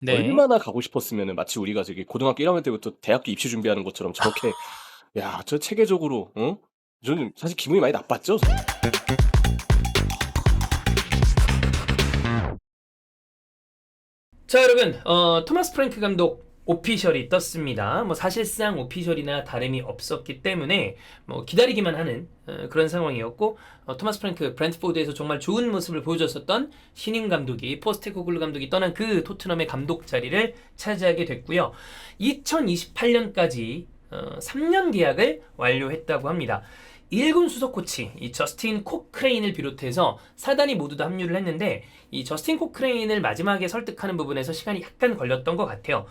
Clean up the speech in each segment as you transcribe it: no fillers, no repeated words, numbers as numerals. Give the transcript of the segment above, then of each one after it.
네. 얼마나 가고 싶었으면은 마치 우리가 저기 고등학교 1 학년 때부터 대학교 입시 준비하는 것처럼 저렇게 야 저 체계적으로 저는 사실 기분이 많이 나빴죠. 자, 여러분, 토마스 프랭크 감독 오피셜이 떴습니다. 뭐 사실상 오피셜이나 다름이 없었기 때문에 뭐 기다리기만 하는 그런 상황이었고, 토마스 프랭크 브랜트포드에서 정말 좋은 모습을 보여줬었던 신인 감독이 포스테코글루 감독이 떠난 그 토트넘의 감독 자리를 차지하게 됐고요. 2028년까지 3년 계약을 완료했다고 합니다. 1군 수석 코치 이 저스틴 코크레인을 비롯해서 사단이 모두 다 합류를 했는데, 이 저스틴 코크레인을 마지막에 설득하는 부분에서 시간이 약간 걸렸던 것 같아요.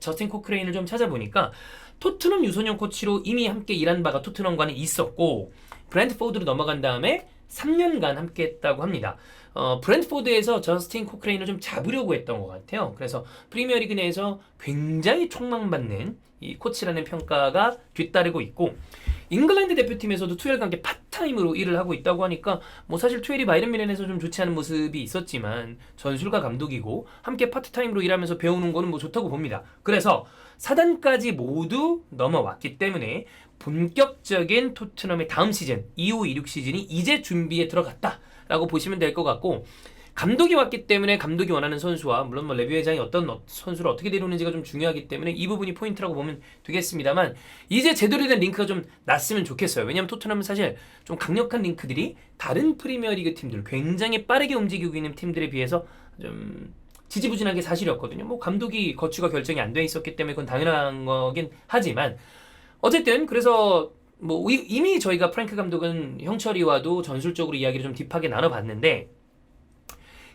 저스틴 코크레인을 좀 찾아보니까 토트넘 유소년 코치로 이미 함께 일한 바가 토트넘과는 있었고, 브랜트포드로 넘어간 다음에 3년간 함께 했다고 합니다. 브랜트포드에서 저스틴 코크레인을 좀 잡으려고 했던 것 같아요. 그래서 프리미어리그 내에서 굉장히 촉망받는 이 코치라는 평가가 뒤따르고 있고, 잉글랜드 대표팀에서도 투엘과 함께 파트타임으로 일을 하고 있다고 하니까 뭐 사실 투엘이 바이런 뮌헨에서 좀 좋지 않은 모습이 있었지만 전술가 감독이고 함께 파트타임으로 일하면서 배우는 거는 뭐 좋다고 봅니다. 그래서 사단까지 모두 넘어왔기 때문에 본격적인 토트넘의 다음 시즌 25-26 시즌이 이제 준비에 들어갔다라고 보시면 될 것 같고, 감독이 왔기 때문에 감독이 원하는 선수와 물론 뭐 레비 회장이 어떤 선수를 어떻게 데려오는지가 좀 중요하기 때문에 이 부분이 포인트라고 보면 되겠습니다만, 이제 제대로 된 링크가 좀 났으면 좋겠어요. 왜냐하면 토트넘은 사실 좀 강력한 링크들이 다른 프리미어리그 팀들, 굉장히 빠르게 움직이고 있는 팀들에 비해서 좀 지지부진한 게 사실이었거든요. 뭐 감독이 거취가 결정이 안 돼 있었기 때문에 그건 당연한 거긴 하지만, 어쨌든 그래서 뭐 이미 저희가 프랭크 감독은 형철이와도 전술적으로 이야기를 좀 딥하게 나눠봤는데,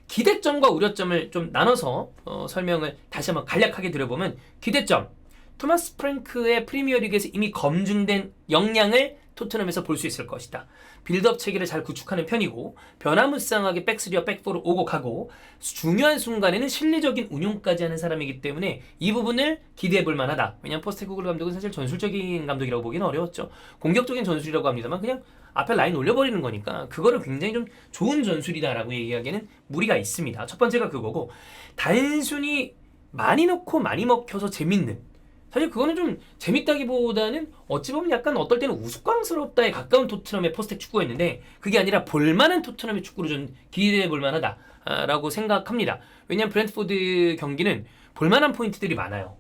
기대점과 우려점을 좀 나눠서 설명을 다시 한번 간략하게 드려보면, 기대점, 토마스 프랭크의 프리미어리그에서 이미 검증된 역량을 토트넘에서 볼 수 있을 것이다. 빌드업 체계를 잘 구축하는 편이고 변화무쌍하게 백스리와 백포로 오고 가고 중요한 순간에는 실리적인 운용까지 하는 사람이기 때문에 이 부분을 기대해볼 만하다. 왜냐하면 포스테코글루 감독은 사실 전술적인 감독이라고 보기는 어려웠죠. 공격적인 전술이라고 합니다만 그냥 앞에 라인 올려버리는 거니까 그거를 굉장히 좀 좋은 전술이다라고 얘기하기에는 무리가 있습니다. 첫 번째가 그거고, 단순히 많이 넣고 많이 먹혀서 재밌는, 사실 그거는 좀 재밌다기보다는 어찌 보면 약간 어떨 때는 우스꽝스럽다에 가까운 토트넘의 포스텍 축구였는데, 그게 아니라 볼만한 토트넘의 축구로 좀 기대해 볼 만하다라고 생각합니다. 왜냐하면 브랜트포드 경기는 볼만한 포인트들이 많아요.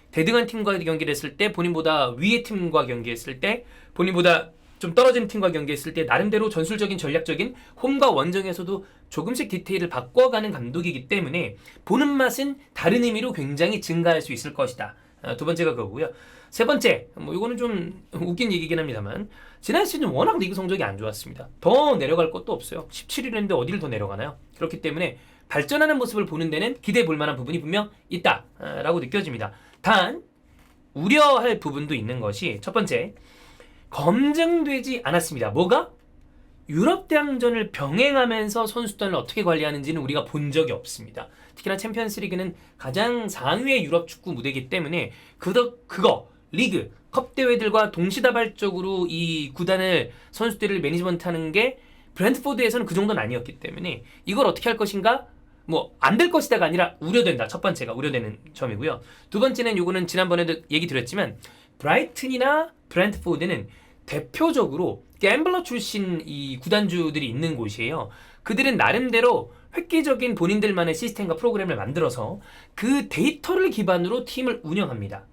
대등한 팀과 경기를 했을 때, 본인보다 위의 팀과 경기했을 때, 본인보다 좀 떨어지는 팀과 경기했을 때 나름대로 전술적인 전략적인 홈과 원정에서도 조금씩 디테일을 바꿔가는 감독이기 때문에 보는 맛은 다른 의미로 굉장히 증가할 수 있을 것이다. 두 번째가 그거고요. 세 번째, 뭐 이거는 좀 웃긴 얘기긴 합니다만, 지난 시즌 워낙 리그 성적이 안 좋았습니다. 더 내려갈 것도 없어요. 17위인데 어디를 더 내려가나요? 그렇기 때문에 발전하는 모습을 보는 데는 기대해 볼 만한 부분이 분명 있다라고 느껴집니다. 단 우려할 부분도 있는 것이, 첫 번째, 검증되지 않았습니다. 뭐가? 유럽 대항전을 병행하면서 선수단을 어떻게 관리하는지는 우리가 본 적이 없습니다. 특히나 챔피언스리그는 가장 상위의 유럽 축구 무대이기 때문에 그거 리그, 컵 대회들과 동시다발적으로 이 구단을, 선수들을 매니지먼트하는 게 브랜트포드에서는 그 정도는 아니었기 때문에 이걸 어떻게 할 것인가? 뭐 안 될 것이다가 아니라 우려된다. 첫 번째가 우려되는 점이고요. 두 번째는, 요거는 지난번에도 얘기 드렸지만 브라이튼이나 브랜트포드는 대표적으로 갬블러 출신 이 구단주들이 있는 곳이에요. 그들은 나름대로 획기적인 본인들만의 시스템과 프로그램을 만들어서 그 데이터를 기반으로 팀을 운영합니다.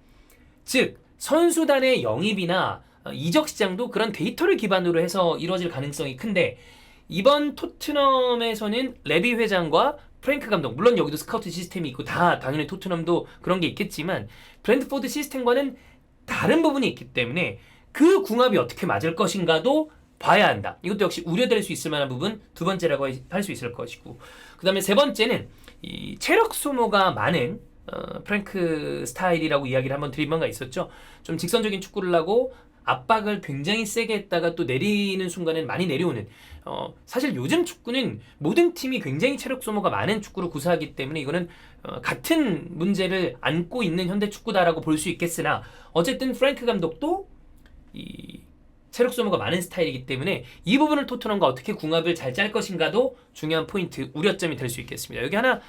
즉 선수단의 영입이나 이적 시장도 그런 데이터를 기반으로 해서 이루어질 가능성이 큰데, 이번 토트넘에서는 레비 회장과 프랭크 감독, 물론 여기도 스카우트 시스템이 있고 다 당연히 토트넘도 그런 게 있겠지만 브랜트포드 시스템과는 다른 부분이 있기 때문에 그 궁합이 어떻게 맞을 것인가도 봐야 한다. 이것도 역시 우려될 수 있을 만한 부분 두 번째라고 할 수 있을 것이고, 그 다음에 세 번째는 이 체력 소모가 많은 프랭크 스타일이라고 이야기를 한번 드린 바가 있었죠. 좀 직선적인 축구를 하고 압박을 굉장히 세게 했다가 또 내리는 순간엔 많이 내려오는, 사실 요즘 축구는 모든 팀이 굉장히 체력 소모가 많은 축구를 구사하기 때문에 이거는 같은 문제를 안고 있는 현대 축구다라고 볼 수 있겠으나, 어쨌든 프랭크 감독도 이 체력 소모가 많은 스타일이기 때문에 이 부분을 토트넘과 어떻게 궁합을 잘 짤 것인가도 중요한 포인트, 우려점이 될 수 있겠습니다. 여기 하나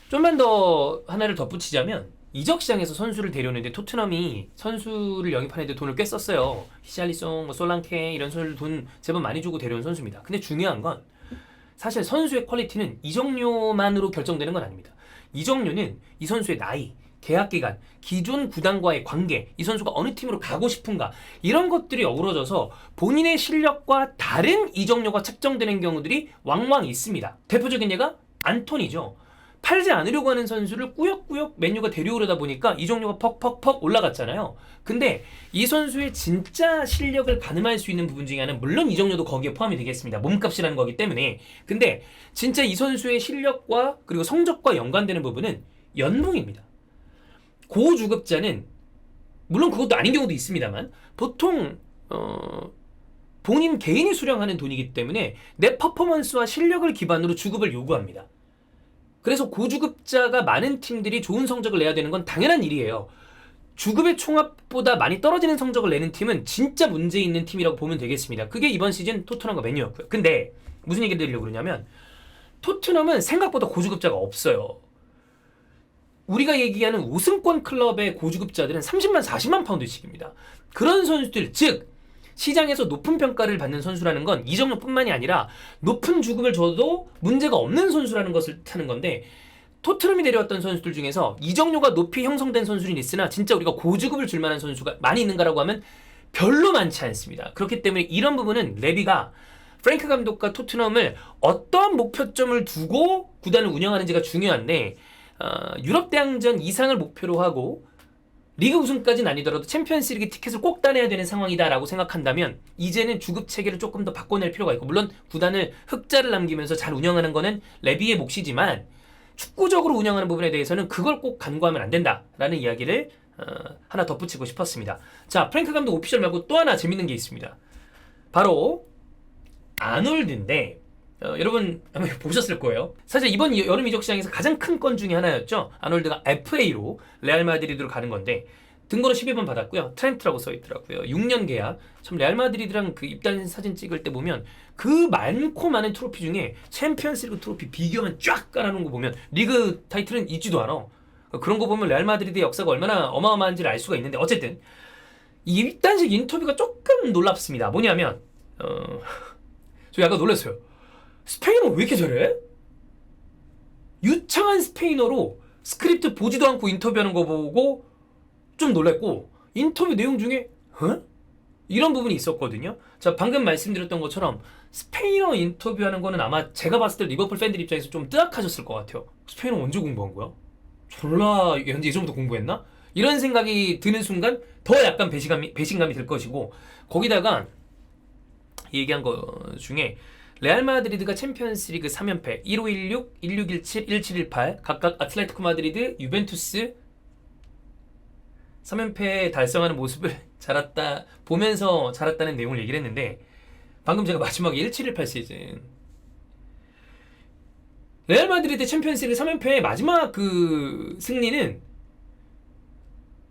좀만 더 하나를 덧붙이자면 이적 시장에서 선수를 데려오는데 토트넘이 선수를 영입하는데 돈을 꽤 썼어요. 히샬리송, 뭐 솔랑케 이런 선수들 돈 제법 많이 주고 데려온 선수입니다. 근데 중요한 건 사실 선수의 퀄리티는 이적료만으로 결정되는 건 아닙니다. 이적료는 이 선수의 나이, 계약 기간, 기존 구단과의 관계, 이 선수가 어느 팀으로 가고 싶은가 이런 것들이 어우러져서 본인의 실력과 다른 이적료가 책정되는 경우들이 왕왕 있습니다. 대표적인 예가 안토니죠. 팔지 않으려고 하는 선수를 꾸역꾸역 맨유가 데려오려다 보니까 이적료가 퍽퍽퍽 올라갔잖아요. 근데 이 선수의 진짜 실력을 가늠할 수 있는 부분 중에 하나는 물론 이적료도 거기에 포함이 되겠습니다. 몸값이라는 거기 때문에. 근데 진짜 이 선수의 실력과 그리고 성적과 연관되는 부분은 연봉입니다. 고주급자는 물론 그것도 아닌 경우도 있습니다만 보통 본인 개인이 수령하는 돈이기 때문에 내 퍼포먼스와 실력을 기반으로 주급을 요구합니다. 그래서 고주급자가 많은 팀들이 좋은 성적을 내야 되는 건 당연한 일이에요. 주급의 총합보다 많이 떨어지는 성적을 내는 팀은 진짜 문제 있는 팀이라고 보면 되겠습니다. 그게 이번 시즌 토트넘과 맨유였고요. 근데 무슨 얘기 드리려고 그러냐면 토트넘은 생각보다 고주급자가 없어요. 우리가 얘기하는 우승권 클럽의 고주급자들은 30만, 40만 파운드씩입니다. 그런 선수들, 즉 시장에서 높은 평가를 받는 선수라는 건 이적료뿐만이 아니라 높은 주급을 줘도 문제가 없는 선수라는 것을 뜻하는 건데 토트넘이 데려왔던 선수들 중에서 이적료가 높이 형성된 선수는 있으나 진짜 우리가 고주급을 줄 만한 선수가 많이 있는가라고 하면 별로 많지 않습니다. 그렇기 때문에 이런 부분은 레비가 프랭크 감독과 토트넘을 어떠한 목표점을 두고 구단을 운영하는지가 중요한데 유럽 대항전 이상을 목표로 하고 리그 우승까지는 아니더라도 챔피언스리그 티켓을 꼭 따내야 되는 상황이다라고 생각한다면 이제는 주급 체계를 조금 더 바꿔낼 필요가 있고 물론 구단을 흑자를 남기면서 잘 운영하는 거는 레비의 몫이지만 축구적으로 운영하는 부분에 대해서는 그걸 꼭 간과하면 안 된다라는 이야기를 하나 덧붙이고 싶었습니다. 자, 프랭크 감독 오피셜 말고 또 하나 재밌는 게 있습니다. 바로 아놀드인데 여러분 아마 보셨을 거예요. 사실 이번 여름 이적 시장에서 가장 큰 건 중에 하나였죠. 아놀드가 FA로 레알 마드리드로 가는 건데 등번호 12번 받았고요. 트렌트라고 써 있더라고요. 6년 계약. 참 레알 마드리드랑 그 입단 사진 찍을 때 보면 그 많고 많은 트로피 중에 챔피언스리그 트로피 비교만 쫙 깔아놓은 거 보면 리그 타이틀은 있지도 않아. 그런 거 보면 레알 마드리드의 역사가 얼마나 어마어마한지를 알 수가 있는데 어쨌든 이 입단식 인터뷰가 조금 놀랍습니다. 뭐냐면 저 약간 놀랐어요. 스페인어 왜 이렇게 잘해? 유창한 스페인어로 스크립트 보지도 않고 인터뷰하는 거 보고 좀 놀랐고 인터뷰 내용 중에 이런 부분이 있었거든요. 자, 방금 말씀드렸던 것처럼 스페인어 인터뷰하는 거는 아마 제가 봤을 때 리버풀 팬들 입장에서 좀 뜨악하셨을 것 같아요. 스페인어 언제 공부한 거야? 졸라 현재 예전부터 공부했나? 이런 생각이 드는 순간 더 약간 배신감이 들 것이고 거기다가 얘기한 거 중에 레알 마드리드가 챔피언스리그 3연패 1516, 1617, 1718 각각 아틀레티코 마드리드, 유벤투스 3연패 달성하는 모습을 보면서 자랐다는 내용을 얘기를 했는데 방금 제가 마지막에 1718 시즌 레알 마드리드 챔피언스리그 3연패의 마지막 그 승리는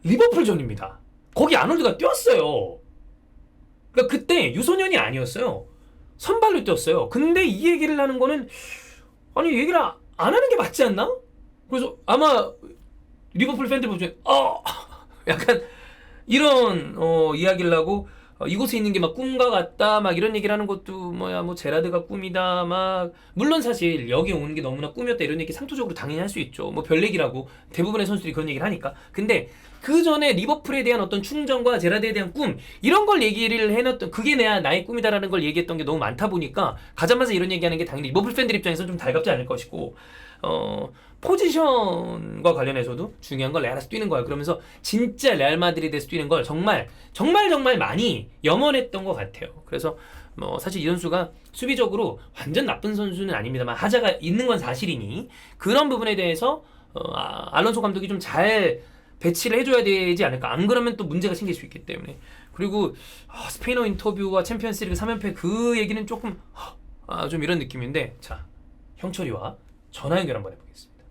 리버풀전입니다. 거기 아놀드가 뛰었어요. 그러니까 그때 유소년이 아니었어요. 선발로 뛰었어요. 근데 이 얘기를 하는 거는 아니 얘기를 안 하는 게 맞지 않나? 그래서 아마 리버풀 팬들 보면 약간 이런 이야기를 하고 이곳에 있는 게 막 꿈과 같다 막 이런 얘기를 하는 것도 뭐 제라드가 꿈이다 막 물론 사실 여기 오는 게 너무나 꿈이었다 이런 얘기 상투적으로 당연히 할 수 있죠. 뭐 별 얘기라고 대부분의 선수들이 그런 얘기를 하니까. 근데 그 전에 리버풀에 대한 어떤 충정과 제라드에 대한 꿈 이런 걸 얘기를 해놨던 그게 나의 꿈이다라는 걸 얘기했던 게 너무 많다 보니까 가자마자 이런 얘기하는 게 당연히 리버풀 팬들 입장에서는 좀 달갑지 않을 것이고 포지션과 관련해서도 중요한 건 레알에서 뛰는 거야. 그러면서 진짜 레알 마드리드에서 뛰는 걸 정말 많이 염원했던 것 같아요. 그래서 사실 이 선수가 수비적으로 완전 나쁜 선수는 아닙니다만 하자가 있는 건 사실이니 그런 부분에 대해서 알론소 감독이 좀 잘 배치를 해줘야 되지 않을까. 안 그러면 또 문제가 생길 수 있기 때문에. 그리고 스페인어 인터뷰와 챔피언스리그 3연패 그 얘기는 조금 좀 이런 느낌인데 자, 형철이와 전화 연결 한번 해보겠습니다.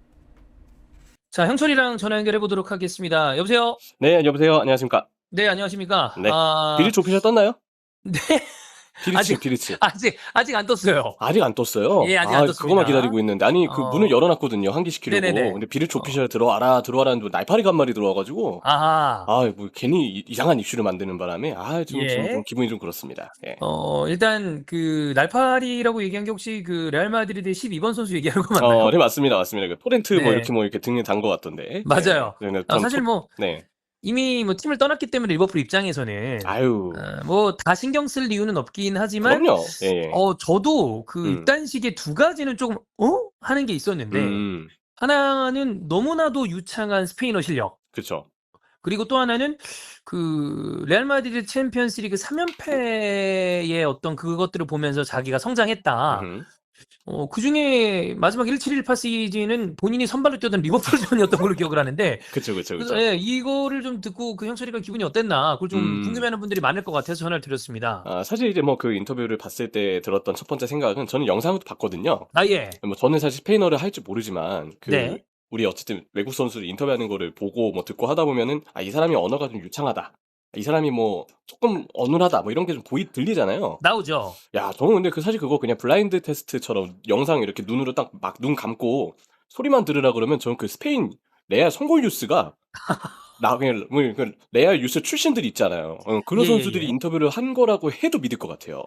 자, 형철이랑 전화 연결해 보도록 하겠습니다. 여보세요? 네, 여보세요. 안녕하십니까? 네, 안녕하십니까? 네. 비리 좁히셨 떴나요? 네. 피리치, 피리치. 아직 안 떴어요. 아직 안 떴어요? 예, 아직 안 그거만 떴습니다. 기다리고 있는데. 아니, 그 문을 열어놨거든요. 환기시키려고. 네네네. 근데 비리치 오피셜 들어와라, 들어와라는데 날파리가 한 마리 들어와가지고. 아하. 뭐 괜히 이상한 이슈를 만드는 바람에, 지금 좀 예. 기분이 좀 그렇습니다. 예. 일단 그 날파리라고 얘기한 게 혹시 그 레알 마드리드의 12번 선수 얘기하는 거 맞나요? 네, 맞습니다. 맞습니다. 그 토렌트 네. 이렇게 등에 단 것 같던데. 맞아요. 네. 네, 전 사실 뭐 네. 이미 뭐 팀을 떠났기 때문에 리버풀 입장에서는 아유, 뭐 다 신경 쓸 이유는 없긴 하지만 그럼요. 예, 예. 저도 그 음, 이딴 식의 두 가지는 조금 하는 게 있었는데 음, 하나는 너무나도 유창한 스페인어 실력. 그쵸. 그리고 또 하나는 그 레알 마드리드 챔피언스 리그 3연패의 어떤 그것들을 보면서 자기가 성장했다. 음흠. 그중에 마지막 1718 시즌은 본인이 선발로 뛰었던 리버풀전이었던 걸로 기억을 하는데 그쵸, 그쵸, 그래서 그쵸. 예, 이거를 좀 듣고 그 형철이가 기분이 어땠나 그걸 좀 음. 궁금해하는 분들이 많을 것 같아서 전화를 드렸습니다. 사실 이제 뭐 그 인터뷰를 봤을 때 들었던 첫 번째 생각은 저는 영상도 봤거든요. 예. 뭐 저는 사실 스페인어를 할 줄 모르지만 네. 우리 어쨌든 외국 선수를 인터뷰하는 거를 보고 뭐 듣고 하다 보면은 이 사람이 언어가 좀 유창하다. 이 사람이 뭐 조금 어눌하다. 뭐 이런 게 좀 들리잖아요. 나오죠. 야, 저는 근데 사실 그거 그냥 블라인드 테스트처럼 영상 이렇게 눈으로 딱 막 눈 감고 소리만 들으라 그러면 저는 그 스페인 레알 송골 뉴스가 그냥 그 레알 뉴스 출신들이 있잖아요. 그런 선수들이 예예예. 인터뷰를 한 거라고 해도 믿을 것 같아요.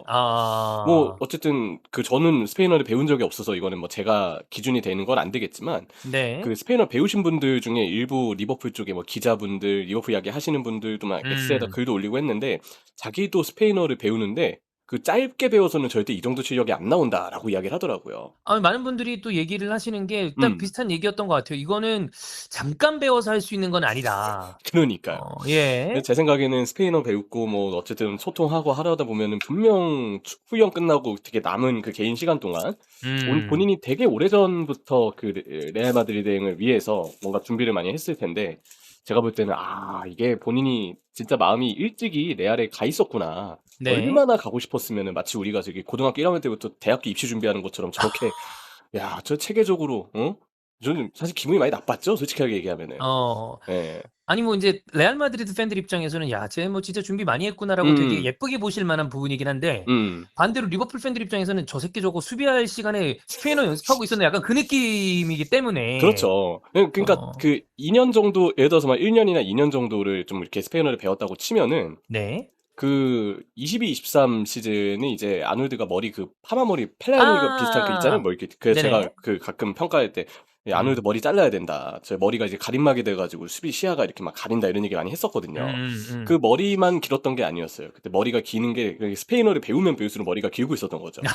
뭐 아. 어쨌든 저는 스페인어를 배운 적이 없어서 이거는 뭐 제가 기준이 되는 건 안 되겠지만 네. 그 스페인어 배우신 분들 중에 일부 리버풀 쪽에 뭐 기자분들, 리버풀 이야기 하시는 분들도 막 X에다 음. 글도 올리고 했는데 자기도 스페인어를 배우는데 그 짧게 배워서는 절대 이 정도 실력이 안 나온다라고 이야기를 하더라고요. 많은 분들이 또 얘기를 하시는 게 일단 음. 비슷한 얘기였던 것 같아요. "이거는 잠깐 배워서 할 수 있는 건 아니다." 그러니까요. 예. 제 생각에는 스페인어 배우고 뭐 어쨌든 소통하고 하려다 보면은 분명 후형 끝나고 되게 남은 그 개인 시간 동안 음. 본인이 되게 오래전부터 그 레알 마드리드 행을 위해서 뭔가 준비를 많이 했을 텐데 제가 볼 때는 이게 본인이 진짜 마음이 일찍이 레알에 가 있었구나. 네. 얼마나 가고 싶었으면은 마치 우리가 저기 고등학교 1학년 때부터 대학교 입시 준비하는 것처럼 저렇게 야, 저 체계적으로 저는 사실 기분이 많이 나빴죠. 솔직하게 얘기하면은. 어. 예. 아니 뭐 인제 레알 마드리드 팬들 입장에서는 '야 쟤 뭐 진짜 준비 많이 했구나.'라고 되게 음. 예쁘게 보실 만한 부분이긴 한데 음. 반대로 리버풀 팬들 입장에서는 '저 새끼 저거 수비할 시간에 스페인어 연습하고 있었네.' 약간 그 느낌이기 때문에 그렇죠. 그러니까 어 그 2년 정도 예를 들어서 막 1 년이나 2년 정도를 좀 이렇게 스페인어를 배웠다고 치면은 네. 그 22-23 시즌은 이제 아놀드가 머리 파마 머리 펠라니가 비슷한 그 있잖아요. 아. 뭐 이렇게 제가 네네. 가끔 평가할 때 "아놀드 음. 머리 잘라야 된다. 저 머리가 이제 가림막이 돼 가지고 수비 시야가 이렇게 막 가린다." 이런 얘기 많이 했었거든요. 그 머리만 길었던 게 아니었어요. 그때 머리가 기는 게 스페인어를 배우면 배울수록 머리가 길고 있었던 거죠.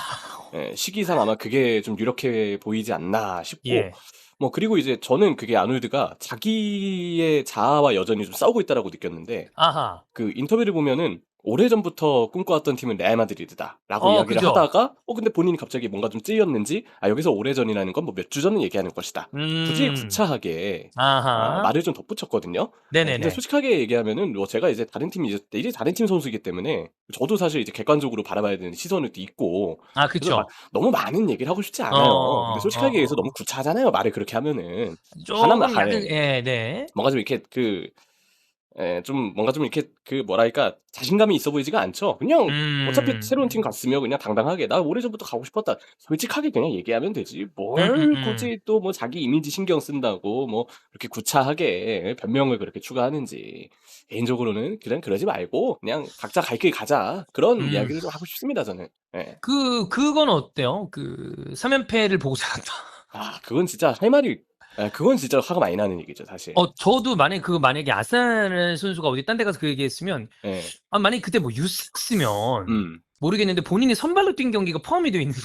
예. 시기상 아마 그게 좀 유력해 보이지 않나 싶고 예. 뭐 그리고 이제 저는 그게 아놀드가 자기의 자아와 여전히 좀 싸우고 있다라고 느꼈는데 아하. 그 인터뷰를 보면은 오래전부터 꿈꿔왔던 팀은 레알 마드리드다라고 이야기를 그죠. 하다가 근데 본인이 갑자기 뭔가 좀 찔렸는지 여기서 오래전이라는 건 뭐 몇 주 전을 얘기하는 것이다. 굳이 음. 구차하게 아하. 말을 좀 덧붙였거든요. 근데 네네네. 솔직하게 얘기하면은 뭐 제가 이제 이제 다른 팀 선수이기 때문에 저도 사실 이제 객관적으로 바라봐야 되는 시선이 또 있고 그래서 막 그쵸. 너무 많은 얘기를 하고 싶지 않아요. 근데 솔직하게 얘기해서 너무 어어어. 구차하잖아요, 말을 그렇게 하면은. 하나만 쪼금 약간 예. 네. 뭔가 좀 이렇게 좀 뭔가 좀 이렇게 뭐랄까 자신감이 있어 보이지가 않죠. 그냥 어차피 새로운 팀 음. 갔으면 그냥 당당하게 "나 오래전부터 가고 싶었다." 솔직하게 그냥 얘기하면 되지. 뭘 음음음. 굳이 또 뭐 자기 이미지 신경 쓴다고 뭐 그렇게 구차하게 변명을 그렇게 추가하는지. 개인적으로는 그냥 그러지 말고 그냥 "각자 갈 길 가자." 그런 음. 이야기를 좀 하고 싶습니다 저는. 예. 그건 어때요? 그 3 연패를 보고 자랐다. 그건 진짜 할 말이 그건 진짜 화가 많이 나는 얘기죠 사실. 저도 만약에 아스날 선수가 어디 딴 데 가서 그 얘기했으면 예. 만약에 그때 뭐 유스였으면 음. 모르겠는데 본인이 선발로 뛴 경기가 포함이 되어 있는데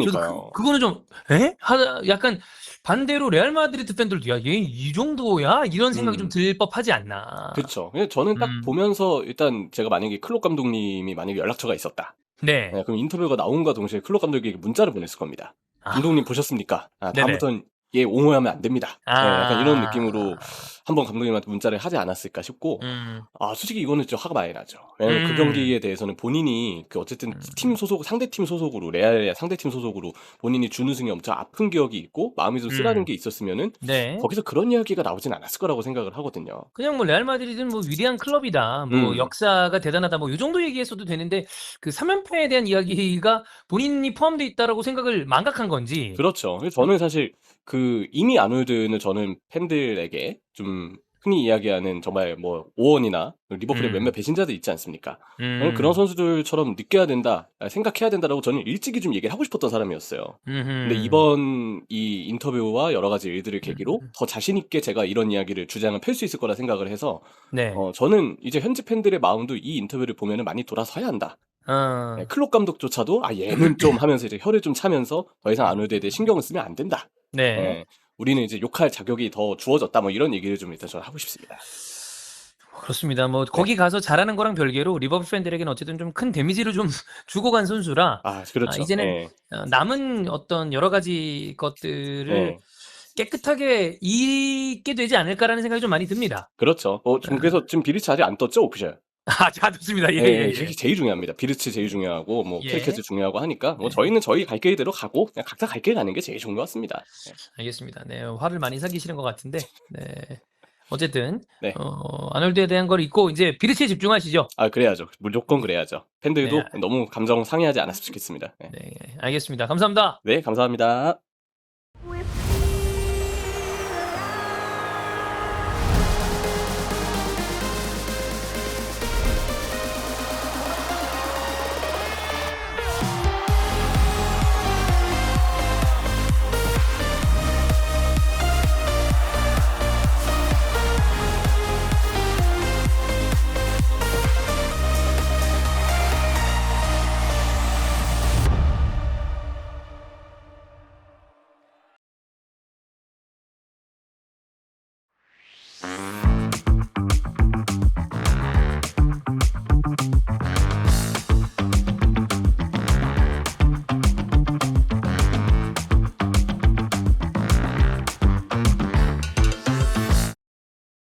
저도 그러니까요. 그거는 좀 '에?' 하다 약간 반대로 레알 마드리드 팬들도 '야 얘 이 정도야?' 이런 생각이 좀 음. 들 법하지 않나. 그쵸. 그냥 저는 딱 음. 보면서 일단 제가 만약에 클롭 감독님이 만약에 연락처가 있었다. 네. 그럼 인터뷰가 나온과 동시에 클롭 감독에게 문자를 보냈을 겁니다. 아 "감독님 보셨습니까? 네네. 다음부턴 얘 옹호하면 안 됩니다." 약간 이런 느낌으로 아. 한번 감독님한테 문자를 하지 않았을까 싶고 솔직히 이거는 좀 화가 많이 나죠. 왜냐면 그 경기에 대해서는 본인이 그 어쨌든 팀 소속 상대팀 소속으로 레알 상대팀 소속으로 본인이 준우승이 엄청 아픈 기억이 있고 마음이 좀 쓰라린 게 있었으면은 네. 거기서 그런 이야기가 나오진 않았을 거라고 생각을 하거든요. 그냥 뭐 레알 마드리드는 뭐 위대한 클럽이다. 뭐 역사가 대단하다. 뭐 이 정도 얘기했어도 되는데 그 3연패에 대한 이야기가 본인이 포함되어 있다라고 생각을 망각한 건지. 그렇죠. 그래서 저는 사실 그 이미 아놀드는 저는 팬들에게 좀 흔히 이야기하는 정말 뭐 오원이나 리버풀의 몇몇 배신자들 있지 않습니까? 저는 그런 선수들처럼 느껴야 된다, 생각해야 된다라고 저는 일찍이 좀 얘기를 하고 싶었던 사람이었어요. 근데 이번 이 인터뷰와 여러 가지 일들을 계기로 더 자신 있게 제가 이런 이야기를 주장을 펼 수 있을 거라 생각을 해서 네. 저는 이제 현지 팬들의 마음도 이 인터뷰를 보면은 많이 돌아서야 한다. 네, 클롭 감독조차도 얘는 좀 하면서 이제 혀를 좀 차면서 더 이상 아놀드에 대해 신경을 쓰면 안 된다. 네. 네, 우리는 이제 욕할 자격이 더 주어졌다. 뭐 이런 얘기를 좀 일단 저는 하고 싶습니다. 그렇습니다. 뭐 거기 가서 잘하는 거랑 별개로 리버풀 팬들에게는 어쨌든 좀 큰 데미지를 좀 주고 간 선수라 그렇죠. 이제는 네. 남은 어떤 여러 가지 것들을 네. 깨끗하게 잊게 되지 않을까라는 생각이 좀 많이 듭니다. 그렇죠. 그래서 지금 비리치 아직 안 떴죠, 오피셜. 자, 좋습니다. 예, 네, 예, 그게 예. 제일 중요합니다. 비르츠 제일 중요하고 뭐 예. 켈케스 중요하고 하니까 뭐 네. 저희는 저희 갈 길대로 가고 그냥 각자 갈 길 가는 게 제일 좋은 것 같습니다. 네. 알겠습니다. 네, 화를 많이 사기시는 것 같은데, 네. 어쨌든 네. 아놀드에 대한 걸 잊고 이제 비르치에 집중하시죠. 그래야죠. 무조건 그래야죠. 팬들도 네. 너무 감정 상해하지 않았으면 좋겠습니다. 네. 네, 알겠습니다. 감사합니다. 네, 감사합니다.